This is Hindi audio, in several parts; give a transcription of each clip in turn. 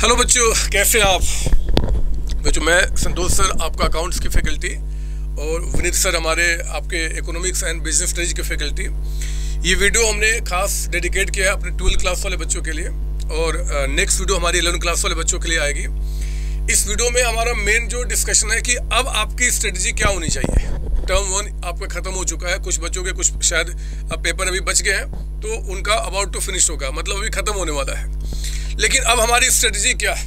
हेलो बच्चों, कैसे हैं आप? बच्चों मैं संतोष सर आपका अकाउंट्स की फैकल्टी और विनीत सर हमारे आपके इकोनॉमिक्स एंड बिजनेस स्टडीज की फैकल्टी। ये वीडियो हमने खास डेडिकेट किया है अपने 12th क्लास वाले बच्चों के लिए और नेक्स्ट वीडियो हमारी 11th क्लास वाले बच्चों के लिए आएगी। इस वीडियो में हमारा मेन जो डिस्कशन है कि अब आपकी स्ट्रेटजी क्या होनी चाहिए। टर्म 1 आपका ख़त्म हो चुका है, कुछ बच्चों के कुछ शायद अब पेपर अभी बच गए हैं तो उनका अबाउट टू फिनिश होगा, मतलब अभी ख़त्म होने वाला है। लेकिन अब हमारी स्ट्रेटजी क्या है?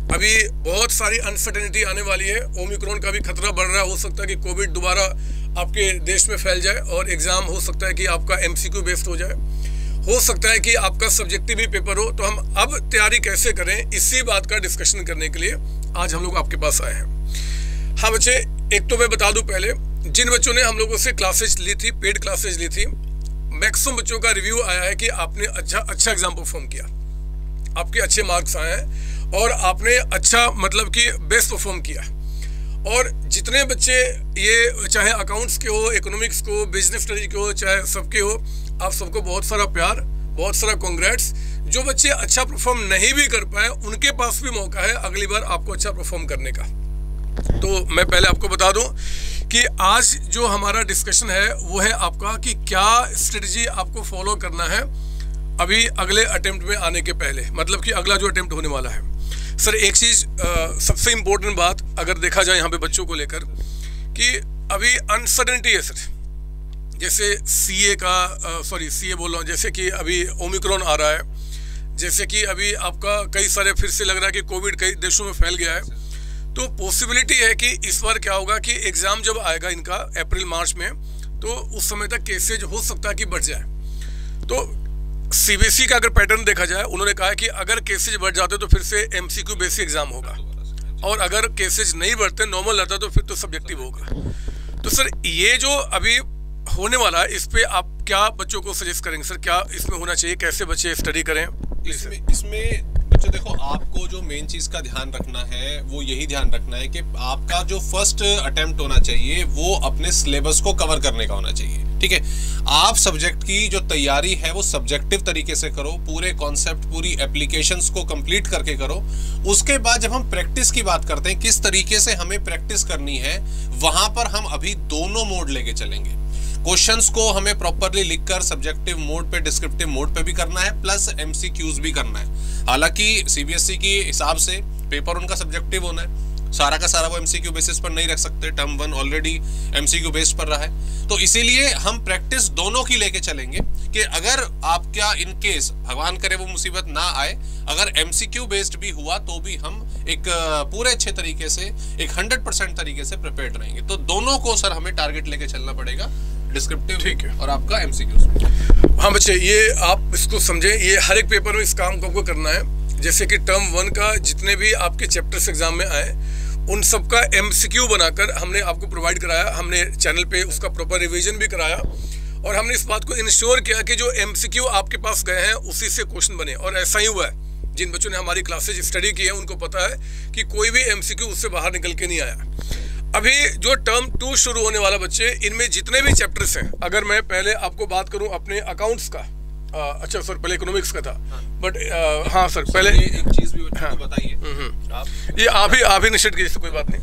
अभी बहुत सारी अनसर्टेनिटी आने वाली है, ओमिक्रॉन का भी खतरा बढ़ रहा है, हो सकता है कि कोविड दोबारा आपके देश में फैल जाए और एग्ज़ाम हो सकता है कि आपका MCQ बेस्ड हो जाए, हो सकता है कि आपका सब्जेक्टिव भी पेपर हो। तो हम अब तैयारी कैसे करें, इसी बात का डिस्कशन करने के लिए आज हम लोग आपके पास आए हैं। हाँ बच्चे, एक तो मैं बता दूं पहले, जिन बच्चों ने हम लोगों से क्लासेज ली थी, पेड क्लासेज ली थी, मैक्सिमम बच्चों का रिव्यू आया है कि आपने अच्छा एग्जाम परफॉर्म किया, आपके अच्छे मार्क्स आए हैं और आपने अच्छा मतलब कि बेस्ट परफॉर्म किया। और जितने बच्चे ये चाहे अकाउंट्स के हो, इकोनॉमिक्स को, बिजनेस स्टडीज के हो, चाहे सबके हो, आप सबको बहुत सारा प्यार, बहुत सारा कांग्रेट्स। जो बच्चे अच्छा परफॉर्म नहीं भी कर पाए उनके पास भी मौका है अगली बार आपको अच्छा परफॉर्म करने का। तो मैं पहले आपको बता दूं कि आज जो हमारा डिस्कशन है वो है आपका कि क्या स्ट्रेटजी आपको फॉलो करना है अभी अगले अटेम्प्ट में आने के पहले, मतलब कि अगला जो अटेम्प्ट होने वाला है। सर एक चीज़ सबसे इम्पोर्टेंट बात अगर देखा जाए यहाँ पे बच्चों को लेकर कि अभी अनसर्टेनिटी है सर। जैसे सीए बोल रहा हूँ, जैसे कि अभी ओमिक्रॉन आ रहा है, जैसे कि अभी आपका कई सारे फिर से लग रहा है कि कोविड कई देशों में फैल गया है। तो पॉसिबिलिटी है कि इस बार क्या होगा कि एग्ज़ाम जब आएगा इनका अप्रैल मार्च में, तो उस समय तक केसेज हो सकता है कि बढ़ जाए। तो CBSE का अगर पैटर्न देखा जाए, उन्होंने कहा है कि अगर केसेज बढ़ जाते तो फिर से MCQ बेसिक एग्जाम होगा और अगर केसेज नहीं बढ़ते, नॉर्मल रहता, तो फिर तो सब्जेक्टिव होगा। तो सर ये जो अभी होने वाला है, इस पे आप क्या बच्चों को सजेस्ट करेंगे सर? क्या इसमें होना चाहिए, कैसे बच्चे स्टडी करें? इसमें बच्चों देखो, आपको जो मेन चीज का ध्यान रखना है वो यही ध्यान रखना है कि आपका जो फर्स्ट अटेम्प्ट होना चाहिए वो अपने सिलेबस को कवर करने का होना चाहिए। ठीक है, आप सब्जेक्ट की जो तैयारी है वो सब्जेक्टिव तरीके से करो, पूरे कॉन्सेप्ट, पूरी एप्लीकेशंस को कंप्लीट करके करो। उसके बाद जब हम प्रैक्टिस की बात करते हैं, किस तरीके से हमें प्रैक्टिस करनी है, वहां पर हम अभी दोनों मोड लेके चलेंगे। क्वेश्चंस को हमें प्रॉपरली लिखकर सब्जेक्टिव मोड पे, डिस्क्रिप्टिव मोड पे भी करना है, प्लस MCQs भी करना है। हालांकि CBSE के हिसाब से पेपर उनका सब्जेक्टिव होना है, सारा का सारा वो MCQ बेसिस पर नहीं रख सकते। टर्म 1 ऑलरेडी MCQ बेस्ड पर रहा है, तो इसीलिए हम प्रैक्टिस दोनों की लेके चलेंगे कि अगर आपका इन केस भगवान करे वो मुसीबत ना आए, अगर MCQ बेस्ड भी हुआ तो भी हम एक पूरे अच्छे तरीके से, एक 100% तरीके से प्रिपेयर्ड रहेंगे। तो दोनों को सर हमें टारगेट लेके चलना पड़ेगा, डिस्क्रिप्टिव ठीक है और आपका MCQ। हाँ बच्चे, ये आप इसको समझे, ये हर एक पेपर में इस काम को आपको करना है। जैसे कि टर्म 1 का जितने भी आपके चैप्टर्स एग्जाम में आए उन सब का MCQ बनाकर हमने आपको प्रोवाइड कराया, हमने चैनल पे उसका प्रॉपर रिवीजन भी कराया और हमने इस बात को इंश्योर किया कि जो MCQ आपके पास गए हैं उसी से क्वेश्चन बने। और ऐसा ही हुआ है, जिन बच्चों ने हमारी क्लासेज स्टडी की है उनको पता है कि कोई भी MCQ उससे बाहर निकल के नहीं आया। अभी जो टर्म 2 शुरू होने वाला बच्चे, इनमें जितने भी चैप्टर्स हैं, अगर मैं पहले आपको बात करूं अपने अकाउंट्स का, अच्छा सर पहले इकोनॉमिक्स का था, बट हाँ सर पहले एक चीज भी बच्चों को बताइए आप। ये आप ही निश्चित कीजिए, कोई बात नहीं।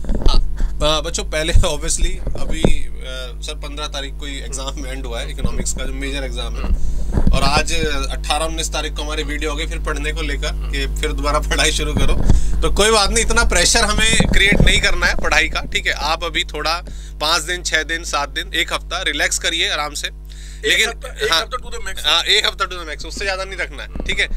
हाँ बच्चों, पहले ऑब्वियसली अभी सर 15 तारीख को एग्जाम में एंड हुआ है इकोनॉमिक्स का, जो मेजर एग्जाम है, और आज 18-19 तारीख को हमारी वीडियो हो गई फिर पढ़ने को लेकर कि फिर दोबारा पढ़ाई शुरू करो। तो कोई बात नहीं, इतना प्रेशर हमें क्रिएट नहीं करना है पढ़ाई का। ठीक है, आप अभी थोड़ा 5 दिन, 6 दिन, 7 दिन, 1 हफ्ता रिलैक्स करिए आराम से, लेकिन एक हफ्ता टू द मैक्स, उससे ज्यादा नहीं रखना है। ठीक है,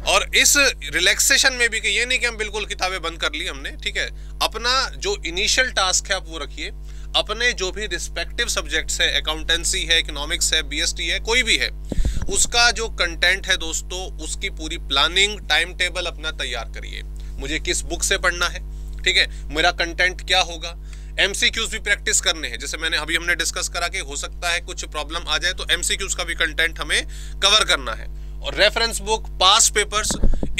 और इस रिलैक्सेशन में भी कि ये नहीं कि हम बिल्कुल किताबें बंद कर ली हमने। ठीक है, अपना जो इनिशियल टास्क है आप वो रखिए, अपने जो भी रिस्पेक्टिव सब्जेक्ट्स है, अकाउंटेंसी है, इकोनॉमिक्स है, BST है, कोई भी है, उसका जो कंटेंट है दोस्तों, उसकी पूरी प्लानिंग, टाइम टेबल अपना तैयार करिए। मुझे किस बुक से पढ़ना है, ठीक है, मेरा कंटेंट क्या होगा, MCQs भी प्रैक्टिस करने हैं। जैसे हमने डिस्कस करा कि हो सकता है कुछ प्रॉब्लम आ जाए, तो MCQs का भी कंटेंट हमें कवर करना है। और reference book, past papers,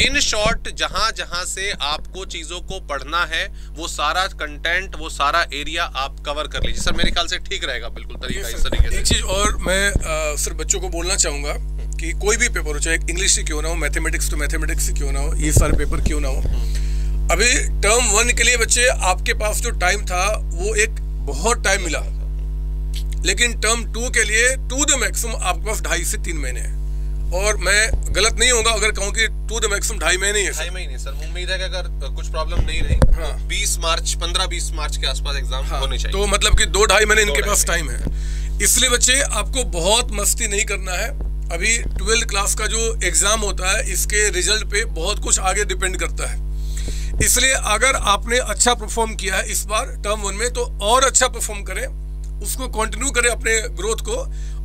in short जहां जहां से आपको चीजों को पढ़ना है वो सारा कंटेंट, वो सारा एरिया आप कवर कर लीजिए। सर मेरे ख्याल से ठीक रहेगा बिल्कुल तरीका इस तरीके से। एक चीज और मैं सर बच्चों को बोलना चाहूंगा कि कोई भी पेपर हो, चाहे इंग्लिश ही क्यों ना हो, मैथमेटिक्स तो मैथमेटिक्स ही क्यों ना हो, ये सारे पेपर क्यों ना हो, अभी टर्म 1 के लिए बच्चे आपके पास जो टाइम था वो एक बहुत टाइम मिला, लेकिन टर्म 2 के लिए टू द मैक्सिमम आपके पास 2.5 से 3 महीने हैं। और मैं गलत नहीं होगा अगर कहूँ कि टू द मैक्सिमम 2.5 महीने ही है। 2.5 महीने सर, उम्मीद है कि अगर कुछ प्रॉब्लम नहीं रही, हाँ, 15-20 मार्च के आसपास एग्जाम होने चाहिए। तो मतलब कि 2-2.5 महीने इनके पास टाइम है। इसलिए बच्चे आपको बहुत मस्ती नहीं करना है। अभी 12th क्लास का जो एग्जाम होता है इसके रिजल्ट पे बहुत कुछ आगे डिपेंड करता है। इसलिए अगर आपने अच्छा परफॉर्म किया है इस बार टर्म 1 में, तो और अच्छा परफॉर्म करें, उसको कंटिन्यू करें अपने ग्रोथ को।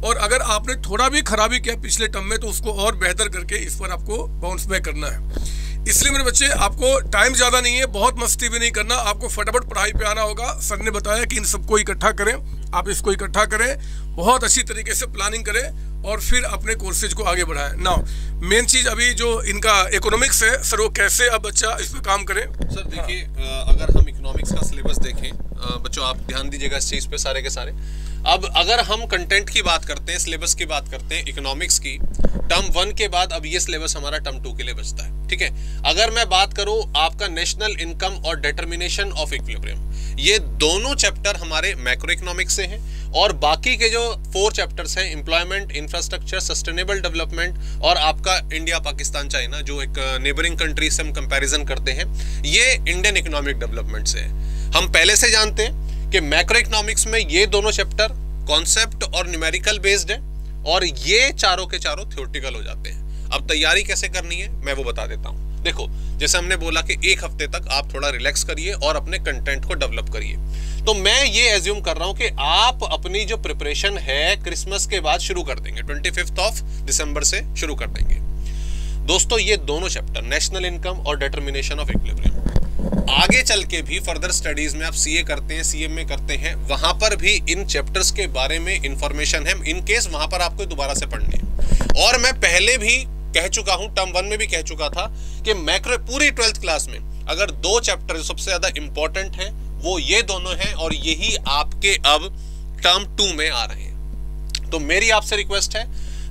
और अगर आपने थोड़ा भी खराबी किया पिछले टर्म में तो उसको और बेहतर करके इस पर आपको बाउंस बैक करना है। इसलिए मेरे बच्चे आपको टाइम ज़्यादा नहीं है, बहुत मस्ती भी नहीं करना, आपको फटाफट पढ़ाई पे आना होगा। सर ने बताया कि इन सबको इकट्ठा करें, आप इसको इकट्ठा करें, बहुत अच्छी तरीके से प्लानिंग करें और फिर अपने कोर्सेज को आगे बढ़ाएं। नाउ मेन चीज़ अभी जो इनका इकोनॉमिक्स है सर, वो कैसे अब बच्चा इस पर काम करे। सर देखिए, अगर हम इकोनॉमिक्स का सिलेबस देखें, बच्चों आप ध्यान दीजिएगा इस चीज़ पे सारे के सारे। अब अगर हम कंटेंट की बात करते हैं, सिलेबस की बात करते हैं इकोनॉमिक्स की, टर्म 1 के बाद अब ये सिलेबस हमारा टर्म 2 के लिए बचता है, ठीक है। अगर मैं बात करूं आपका नेशनल इनकम और डिटरमिनेशन ऑफ इक्विलिब्रियम, ये दोनों चैप्टर हमारे मैक्रो इकोनॉमिक्स से हैं और बाकी के जो 4 चैप्टर्स हैं, एम्प्लॉयमेंट, इंफ्रास्ट्रक्चर, सस्टेनेबल डेवलपमेंट और आपका इंडिया, पाकिस्तान, चाइना, जो एक नेबरिंग कंट्री से हम कंपैरिजन करते हैं, ये इंडियन इकोनॉमिक डेवलपमेंट से है। हम पहले से जानते हैं कि मैक्रो इकोनॉमिक्स में ये दोनों चैप्टर कॉन्सेप्ट और न्यूमेरिकल बेस्ड है और ये चारों के चारों थ्योरेटिकल हो जाते हैं। अब तैयारी कैसे करनी है मैं वो बता देता हूँ। देखो, जैसे हमने बोला कि 1 हफ्ते तक आप थोड़ा रिलैक्स करिए और अपने कंटेंट को डेवलप करिए। तो मैं ये एज्यूम कर रहा हूँ कि आप अपनी जो प्रिपरेशन है क्रिसमस के बाद शुरू कर देंगे, 25 दिसंबर से शुरू कर देंगे। दोस्तों ये दोनों चैप्टर, नेशनल इनकम और डिटरमिनेशन ऑफ इक्विलिब्रियम, आगे चल के भी फर्दर स्टडीज में आप सीए करते हैं, सीएमए करते हैं, वहां पर भी इन चैप्टर्स के बारे में इंफॉर्मेशन है, इन केस वहां पर आपको दोबारा से पढ़नी है। और मैं पहले भी कह चुका हूं, टर्म 1 में भी कह चुका था कि मैक्रो पूरी 12th क्लास में अगर 2 चैप्टर जो सबसे ज्यादा इंपॉर्टेंट है वो ये दोनों हैं और यही आपके अब टर्म 2 में आ रहे हैं। तो मेरी आपसे रिक्वेस्ट है,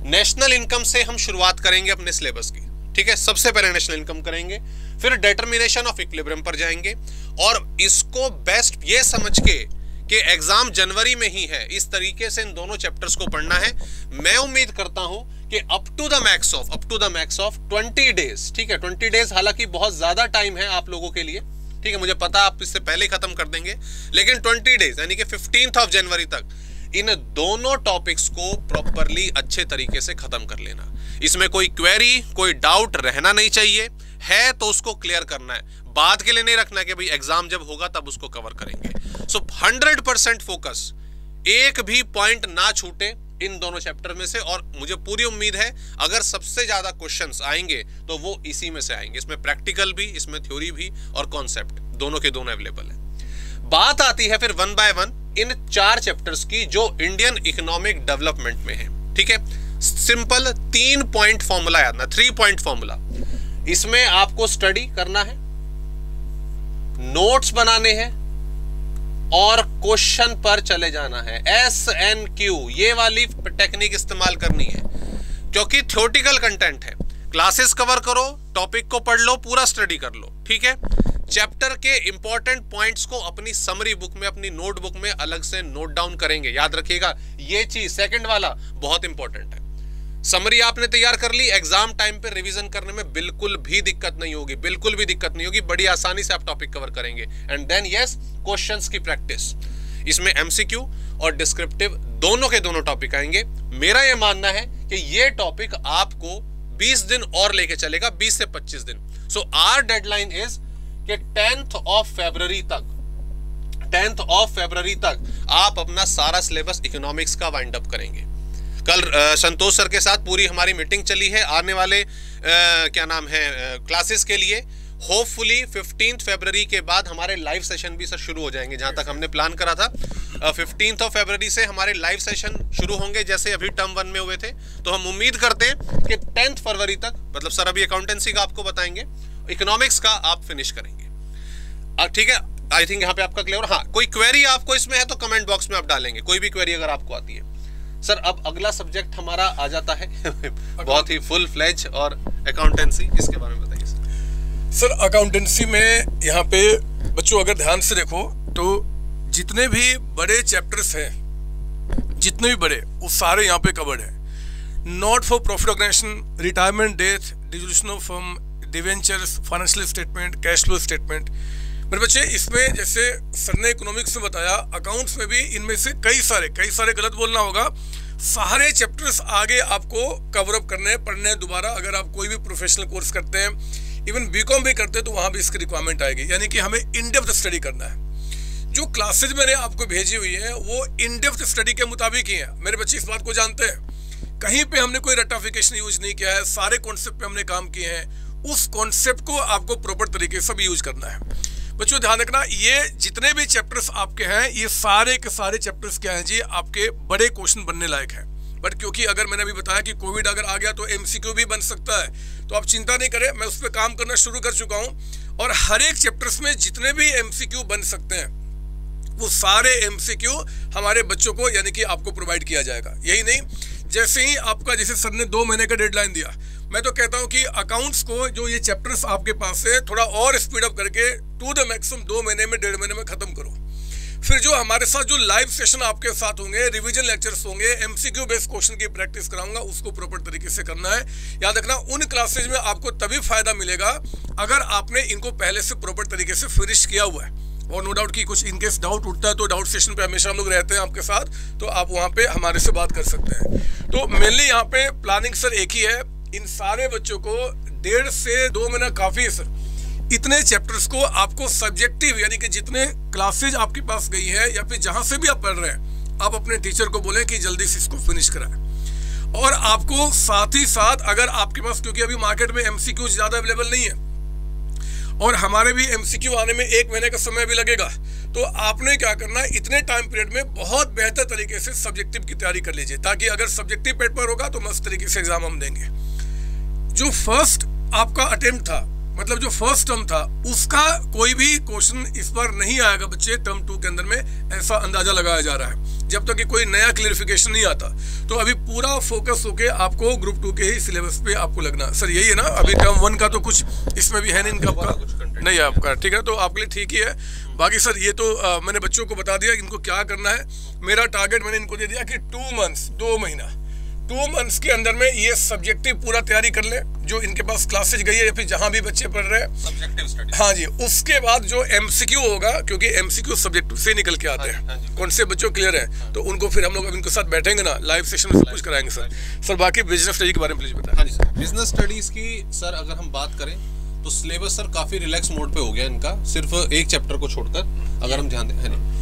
नेशनल इनकम से हम शुरुआत करेंगे अपने सिलेबस की, ठीक है। सबसे पहले नेशनल इनकम करेंगे, फिर डिटरमिनेशन ऑफ इक्विलिब्रियम पर जाएंगे और इसको बेस्ट ये समझ के कि एग्जाम जनवरी में ही है, इस तरीके से इन दोनों चैप्टर्स को पढ़ना है। मैं उम्मीद करता हूं कि up to the max of 20 days, ठीक है। 20 डेज हालांकि बहुत ज्यादा टाइम है आप लोगों के लिए, ठीक है, मुझे पता आप इससे पहले खत्म कर देंगे, लेकिन 20 डेज यानी कि 15 जनवरी तक इन दोनों टॉपिक्स को प्रॉपरली अच्छे तरीके से खत्म कर लेना। इसमें कोई क्वेरी, कोई डाउट रहना नहीं चाहिए, है तो उसको क्लियर करना है, बाद के लिए नहीं रखना है कि भाई एग्जाम जब होगा तब उसको कवर करेंगे। सो 100% फोकस, एक भी पॉइंट ना छूटे इन दोनों चैप्टर में से। और मुझे पूरी उम्मीद है अगर सबसे ज्यादा क्वेश्चंस आएंगे तो वो इसी में से आएंगे, इसमें प्रैक्टिकल भी, इसमें थ्योरी भी और कॉन्सेप्ट दोनों के दोनों अवेलेबल है। बात आती है फिर 1 by 1 इन 4 चैप्टर्स की जो इंडियन इकोनॉमिक डेवलपमेंट में है, ठीक है। सिंपल 3 पॉइंट फॉर्मूला याद ना, 3 पॉइंट फॉर्मूला। इसमें आपको स्टडी करना है, नोट्स बनाने हैं और क्वेश्चन पर चले जाना है। SNQ ये वाली टेक्निक इस्तेमाल करनी है क्योंकि थ्योरेटिकल कंटेंट है। क्लासेस कवर करो, टॉपिक को पढ़ लो, पूरा स्टडी कर लो, ठीक है। चैप्टर के इंपॉर्टेंट पॉइंट्स को अपनी समरी बुक में, अपनी नोटबुक में अलग से नोट डाउन करेंगे। याद रखिएगा ये चीज सेकंड वाला बहुत इंपॉर्टेंट है। समरी आपने तैयार कर ली, एग्जाम टाइम पे रिवीजन करने में बिल्कुल भी दिक्कत नहीं होगी, बिल्कुल भी दिक्कत नहीं होगी, बड़ी आसानी से आप टॉपिक कवर करेंगे। एंड देन यस, क्वेश्चंस की प्रैक्टिस, इसमें एमसीक्यू और डिस्क्रिप्टिव दोनों के दोनों टॉपिक आएंगे। मेरा यह मानना है कि ये टॉपिक आपको 20 दिन और लेके चलेगा, 20 से 25 दिन। सो आवर डेडलाइन इज कि 10th फरवरी तक आप अपना सारा सिलेबस इकोनॉमिक्स का वाइंड अप करेंगे। कल संतोष सर के साथ पूरी हमारी मीटिंग चली है आने वाले क्लासेस के लिए। होपफुली 15 फरवरी के बाद हमारे लाइव सेशन भी सर शुरू हो जाएंगे, जहां तक हमने प्लान करा था 15 फरवरी से हमारे लाइव सेशन शुरू होंगे, जैसे अभी टर्म 1 में हुए थे। तो हम उम्मीद करते हैं कि 10 फरवरी तक, मतलब सर अभी अकाउंटेंसी का आपको बताएंगे, इकोनॉमिक्स का आप फिनिश करेंगे। ठीक है, आई थिंक यहाँ पे आपका क्लियर। हाँ, कोई क्वेरी आपको इसमें है तो कमेंट बॉक्स में आप डालेंगे, कोई भी क्वेरी अगर आपको आती है। सर अब अगला सब्जेक्ट हमारा आ जाता है बहुत ही फुल फ्लेज और अकाउंटेंसी, इसके बारे में बताइए सर। सर अकाउंटेंसी में यहाँ पे बच्चों अगर ध्यान से देखो तो जितने भी बड़े चैप्टर्स हैं, जितने भी बड़े, वो सारे यहाँ पे कवर्ड है। Not for profit organisation, retirement, death, dissolution of firm, debentures, financial statement, cash flow statement. मेरे बच्चे इसमें जैसे सर ने इकोनॉमिक्स में बताया, अकाउंट्स में भी इनमें से कई सारे गलत बोलना होगा, सारे चैप्टर्स आगे आपको कवर अप करने पढ़ने दोबारा। अगर आप कोई भी प्रोफेशनल कोर्स करते हैं, इवन बीकॉम भी करते हैं, तो वहाँ भी इसकी रिक्वायरमेंट आएगी। यानी कि हमें इन डेप्थ स्टडी करना है। जो क्लासेज मैंने आपको भेजी हुई है वो इन डेप्थ स्टडी के मुताबिक ही है। मेरे बच्चे इस बात को जानते हैं, कहीं पे हमने कोई रटाफिकेशन यूज नहीं किया है, सारे कॉन्सेप्ट पे हमने काम किए हैं। उस कॉन्सेप्ट को आपको प्रॉपर तरीके से भी यूज करना है। बच्चों ध्यान रखना, ये जितने भी चैप्टर्स आपके हैं, ये सारे के सारे चैप्टर्स क्या हैं जी, आपके बड़े क्वेश्चन बनने लायक हैं। बट क्योंकि अगर मैंने अभी बताया कि कोविड अगर आ गया तो एमसीक्यू भी बन सकता है, तो आप चिंता नहीं करें, मैं उस पर काम करना शुरू कर चुका हूँ। और हर एक चैप्टर्स में जितने भी एमसीक्यू बन सकते हैं, वो सारे एमसीक्यू हमारे बच्चों को यानी कि आपको प्रोवाइड किया जाएगा। यही नहीं, जैसे ही आपका, जैसे सर ने 2 महीने का डेडलाइन दिया, मैं तो कहता हूं कि अकाउंट्स को जो ये चैप्टर्स आपके पास है थोड़ा और स्पीड अप करके टू द मैक्सिमम 2 महीने में, 1.5 महीने में खत्म करो। फिर जो हमारे साथ जो लाइव सेशन आपके साथ होंगे, रिवीजन लेक्चर्स होंगे, एमसीक्यू बेस्ड क्वेश्चन की प्रैक्टिस कराऊंगा, उसको प्रॉपर तरीके से करना है। याद रखना, उन क्लासेज में आपको तभी फायदा मिलेगा अगर आपने इनको पहले से प्रॉपर तरीके से फिनिश किया हुआ है। और नो डाउट कि कुछ इनकेस डाउट उठता है तो डाउट सेशन पे हमेशा हम लोग रहते हैं आपके साथ, तो आप वहाँ पे हमारे से बात कर सकते हैं। तो मेनली यहाँ पे प्लानिंग सर एक ही है, इन सारे बच्चों को 1.5 से 2 महीना काफ़ी है सर। इतने चैप्टर्स को आपको सब्जेक्टिव यानी कि जितने क्लासेज आपके पास गई है या फिर जहाँ से भी आप पढ़ रहे हैं, आप अपने टीचर को बोलें कि जल्दी से इसको फिनिश कराएं। और आपको साथ ही साथ अगर आपके पास, क्योंकि अभी मार्केट में एमसीक्यू ज़्यादा अवेलेबल नहीं है और हमारे भी एमसीक्यू आने में 1 महीने का समय भी लगेगा, तो आपने क्या करना है, इतने टाइम पीरियड में बहुत बेहतर तरीके से सब्जेक्टिव की तैयारी कर लीजिए, ताकि अगर सब्जेक्टिव पेपर होगा तो मस्त तरीके से एग्जाम हम देंगे। जो फर्स्ट आपका अटेम्प्ट था, मतलब जो फर्स्ट टर्म था, उसका कोई भी क्वेश्चन इस बार नहीं आएगा बच्चे टर्म 2 के अंदर में, ऐसा अंदाजा लगाया जा रहा है, जब तक कि कोई नया क्लियरिफिकेशन नहीं आता। तो अभी पूरा फोकस होके आपको ग्रुप 2 के ही सिलेबस पे आपको लगना। सर यही है ना, अभी टर्म 1 का तो कुछ इसमें भी है नहीं, इनका आपका नहीं है आपका, ठीक है, तो आपके लिए ठीक ही है। बाकी सर ये तो मैंने बच्चों को बता दिया इनको क्या करना है। मेरा टारगेट मैंने इनको दे दिया कि 2 मंथ्स, 2 महीना, 2 मंथ्स के अंदर में ये सब्जेक्टिव पूरा तैयारी कर ले, जो इनके पास क्लासेज गई है या फिर जहां भी बच्चे पढ़ रहे हैं सब्जेक्टिव स्टडी। हाँ जी, उसके बाद जो एमसीक्यू होगा, क्योंकि एमसीक्यू सब्जेक्टिव से निकल के आते हैं, कौन से बच्चों क्लियर है, तो उनको फिर हम लोग इनके साथ बैठेंगे ना, लाइव सेशन में सब कुछ कराएंगे सर। सर बाकी बिजनेस स्टडी के बारे में प्लीज बताएं। हाँ जी सर, बिजनेस स्टडीज की सर अगर हम बात करें तो सिलेबस सर काफी रिलैक्स मोड पे हो गया इनका, सिर्फ एक चैप्टर को छोड़कर अगर हम ध्यान दें, है नहीं।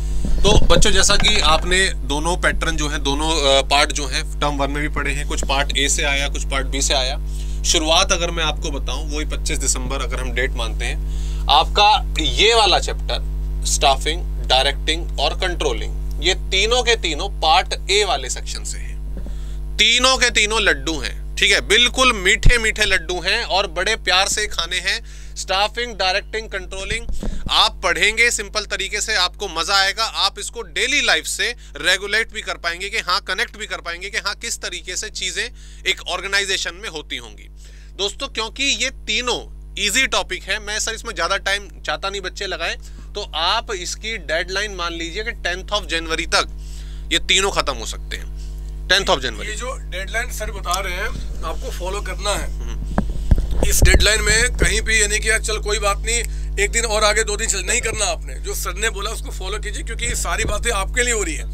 तो बच्चों जैसा कि आपने दोनों पैटर्न जो है, दोनों पार्ट जो है टर्म 1 में भी पढ़े हैं, कुछ पार्ट ए से आया, कुछ पार्ट बी से आया। शुरुआत अगर मैं आपको बताऊं, वही 25 दिसंबर अगर हम डेट मानते हैं, आपका ये वाला चैप्टर स्टाफिंग, डायरेक्टिंग और कंट्रोलिंग, ये तीनों के तीनों पार्ट ए वाले सेक्शन से हैं। तीनों के तीनों लड्डू हैं, ठीक है, बिल्कुल मीठे मीठे लड्डू हैं और बड़े प्यार से खाने हैं। स्टाफिंग, डायरेक्टिंग, कंट्रोलिंग आप पढ़ेंगे सिंपल तरीके से, आपको मजा आएगा। आप इसको डेली लाइफ से रेगुलेट भी कर पाएंगे कि हाँ, कनेक्ट भी कर पाएंगे कि हाँ, किस तरीके से चीजें एक ऑर्गेनाइजेशन में होती होंगी। दोस्तों क्योंकि ये तीनों इजी टॉपिक है, मैं सर इसमें ज्यादा टाइम चाहता नहीं बच्चे लगाएं, तो आप इसकी डेडलाइन मान लीजिए कि 10 जनवरी तक ये तीनों खत्म हो सकते हैं। 10 जनवरी ये जो डेडलाइन सर बता रहे हैं आपको फॉलो करना है। इस डेडलाइन में कहीं भी यानी कि यार चल कोई बात नहीं, एक दिन और आगे 2 दिन चल, नहीं करना। आपने जो सर ने बोला उसको फॉलो कीजिए, क्योंकि ये सारी बातें आपके लिए हो रही है।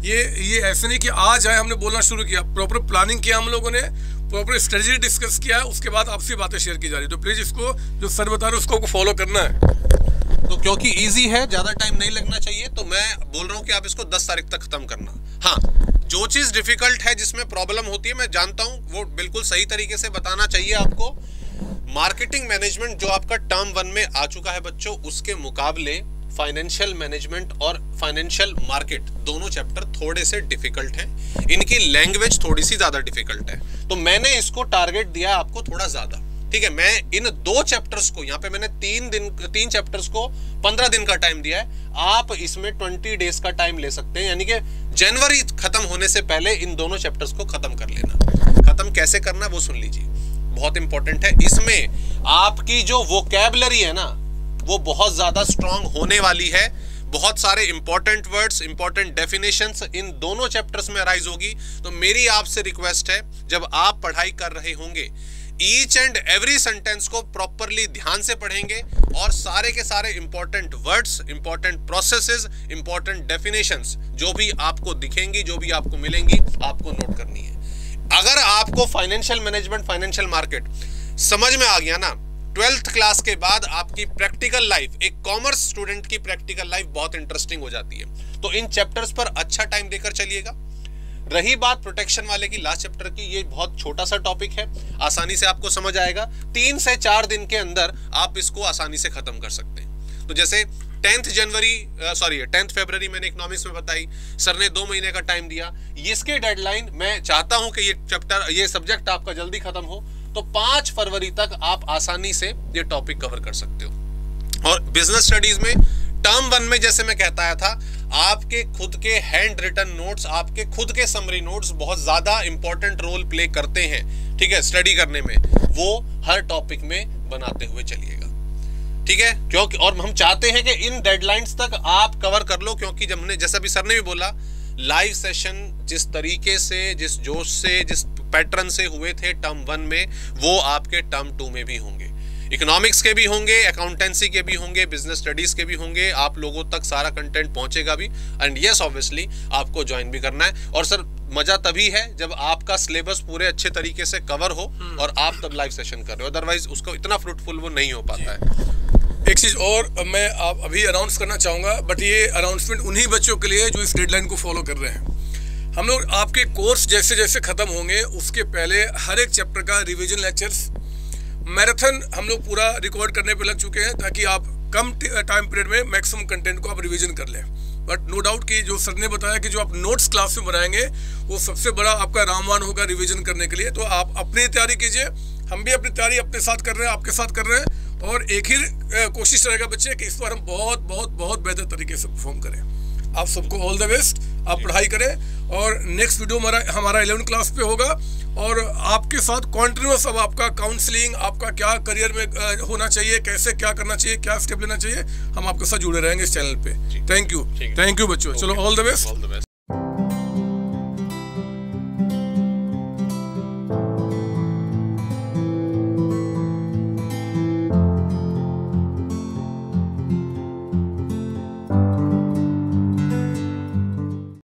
ये ऐसे नहीं कि आज आए हमने बोलना शुरू किया, प्रॉपर प्लानिंग किया हम लोगों ने, प्रॉपर स्ट्रेटजी डिस्कस किया है, उसके बाद आपसे बातें शेयर की जा रही है। तो प्लीज इसको जो सर बता रहे उसको फॉलो करना है। तो क्योंकि इजी है, ज्यादा टाइम नहीं लगना चाहिए, तो मैं बोल रहा हूँ कि आप इसको 10 तारीख तक खत्म करना। हाँ, जो चीज डिफिकल्ट है, जिसमें प्रॉब्लम होती है, मैं जानता हूँ, वो बिल्कुल सही तरीके से बताना चाहिए आपको। मार्केटिंग मैनेजमेंट जो आपका टर्म 1 में आ चुका है बच्चों, उसके मुकाबले फाइनेंशियल मैनेजमेंट और फाइनेंशियल मार्केट दोनों चैप्टर थोड़े से डिफिकल्ट हैं, इनकी लैंग्वेज थोड़ी सी ज्यादा डिफिकल्ट है, तो मैंने इसको टारगेट दिया आपको थोड़ा ज्यादा, ठीक है। मैं इन 2 चैप्टर्स को, यहाँ पे मैंने 3 चैप्टर्स को 15 दिन का टाइम दिया है, आप इसमें 20 डेज का टाइम ले सकते हैं, यानी कि जनवरी खत्म होने से पहले इन दोनों चैप्टर्स को खत्म कर लेना। खत्म कैसे करना वो सुन लीजिए, बहुत इंपॉर्टेंट है। इसमें आपकी जो वोकैबुलरी है ना वो बहुत ज्यादा स्ट्रांग होने वाली है। बहुत सारे इंपॉर्टेंट वर्ड्स, इंपॉर्टेंट डेफिनेशंस इन दोनों चैप्टर्स में अराइज होगी। तो मेरी आपसे रिक्वेस्ट है, जब आप पढ़ाई कर रहे होंगे ईच एंड एवरी सेंटेंस को प्रॉपरली ध्यान से पढ़ेंगे और सारे के सारे important words, important processes, important definitions जो भी आपको दिखेंगी, जो भी आपको मिलेंगी, आपको नोट करनी है। अगर आपको फाइनेंशियल मैनेजमेंट, फाइनेंशियल मार्केट समझ में आ गया ना, 12th क्लास के बाद आपकी प्रैक्टिकल लाइफ, एक कॉमर्स स्टूडेंट की प्रैक्टिकल लाइफ बहुत इंटरेस्टिंग हो जाती है। तो इन चैप्टर्स पर अच्छा टाइम देकर चलिएगा। रही बात प्रोटेक्शन वाले की, लास्ट चैप्टर की, ये बहुत छोटा सा टॉपिक है, आसानी से आपको समझ आएगा। 3 से 4 दिन के अंदर आप इसको आसानी से खत्म कर सकते हैं। तो जैसे 10th फरवरी मैंने इकोनॉमिक्स में बताई, सर ने 2 महीने का टाइम दिया। इसके डेडलाइन, मैं चाहता हूं कि ये सब्जेक्ट आपका जल्दी खत्म हो, तो 5 फरवरी तक आप आसानी से ये टॉपिक कवर कर सकते हो। और बिजनेस स्टडीज में टर्म 1 में जैसे मैं कहता आया था, आपके खुद के हैंड रिटन नोट्स, आपके खुद के समरी नोट्स बहुत ज्यादा इंपॉर्टेंट रोल प्ले करते हैं, ठीक है, स्टडी करने में। वो हर टॉपिक में बनाते हुए चलिएगा, ठीक है, क्योंकि और हम चाहते हैं कि इन डेडलाइंस तक आप कवर कर लो, क्योंकि जब हमने, जैसा भी सर ने भी बोला, लाइव सेशन जिस तरीके से, जिस जोश से, जिस पैटर्न से हुए थे टर्म 1 में, वो आपके टर्म 2 में भी होंगे। इकोनॉमिक्स के भी होंगे, अकाउंटेंसी के भी होंगे, बिजनेस स्टडीज के भी होंगे। आप लोगों तक सारा कंटेंट पहुंचेगा भी। एंड यस, ऑब्वियसली आपको ज्वाइन भी करना है। और सर मजा तभी है जब आपका सिलेबस पूरे अच्छे तरीके से कवर हो और आप तब लाइव सेशन कर रहे हो, अदरवाइज उसको इतना फ्रूटफुल वो नहीं हो पाता है। एक चीज़ और मैं आप अभी अनाउंस करना चाहूँगा, बट ये अनाउंसमेंट उन्हीं बच्चों के लिए जो इस डेडलाइन को फॉलो कर रहे हैं। हम लोग आपके कोर्स जैसे जैसे ख़त्म होंगे उसके पहले हर एक चैप्टर का रिवीजन लेक्चर्स, मैराथन हम लोग पूरा रिकॉर्ड करने पे लग चुके हैं, ताकि आप कम टाइम पीरियड में मैक्सिमम कंटेंट को आप रिवीजन कर लें। बट नो डाउट कि जो सर ने बताया कि जो आप नोट्स क्लास में बनाएंगे वो सबसे बड़ा आपका रामबाण होगा रिवीजन करने के लिए। तो आप अपनी तैयारी कीजिए, हम भी अपनी तैयारी अपने साथ कर रहे हैं, आपके साथ कर रहे हैं, और एक ही कोशिश रहेगा बच्चे कि इस बार हम बहुत बहुत बहुत बेहतर तरीके से परफॉर्म करें। आप सबको ऑल द बेस्ट, आप पढ़ाई करें। और नेक्स्ट वीडियो हमारा 11th क्लास पे होगा, और आपके साथ कॉन्टिन्यूस अब आपका काउंसलिंग, आपका क्या करियर में होना चाहिए, कैसे क्या करना चाहिए, क्या स्टेप लेना चाहिए, हम आपके साथ जुड़े रहेंगे इस चैनल पे। थैंक यू बच्चों, चलो ऑल द बेस्ट।